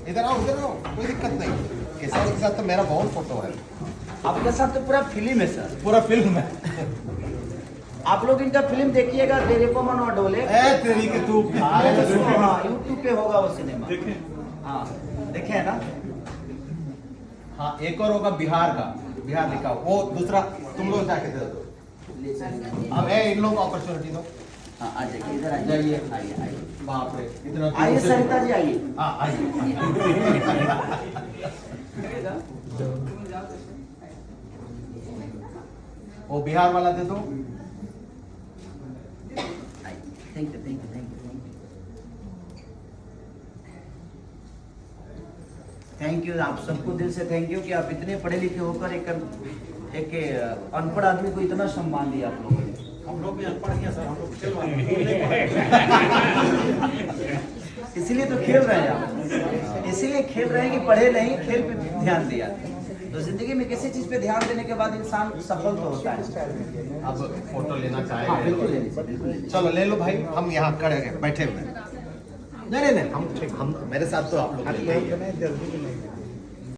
इधर आओ कोई दिक्कत नहीं। केसरी के साथ तो मेरा बहुत फोटो है। आपके साथ तो पूरा फिल्म है सर, पूरा फिल्म है। आप लोग इनका फिल्म देखिएगा, तेरे को मनवा डोले। तेरी के तू यूट्यूब पे होगा वो सिनेमा। हाँ देखे है ना। हाँ एक और होगा बिहार का, बिहार लिखा वो दूसरा तुम लोग जाके दे दो। अब इन लोगों को अपॉर्चुनिटी दो। हाँ आ जाइए, इधर आ जाइए, आइए आइए, बाप रे इतना आइए सरिता जी आइए। हाँ आइए। वो बिहार वाला दे दो। Thank you thank you thank you thank you. आप सबको दिल से थैंक यू कि आप इतने पढ़े लिखे होकर एक अनपढ़ आदमी को इतना सम्मान दिया आप लोगों ने। हम लोग भी अनपढ़ हैं सर, हम लोग इसीलिए तो खेल रहे हैं आप, इसीलिए खेल रहे हैं कि पढ़े नहीं, खेल पे ध्यान दिया। तो जिंदगी में किसी चीज पे ध्यान देने के बाद इंसान सफल तो होता है। अब फोटो लेना हाँ चाहेंगे? बिल्कुल ले लीजिए, बिल्कुल ले लीजिए। चलो ले लो भाई, हम यहाँ खड़े हैं बैठे हुए हैं। नहीं हम मेरे साथ तो आप लोग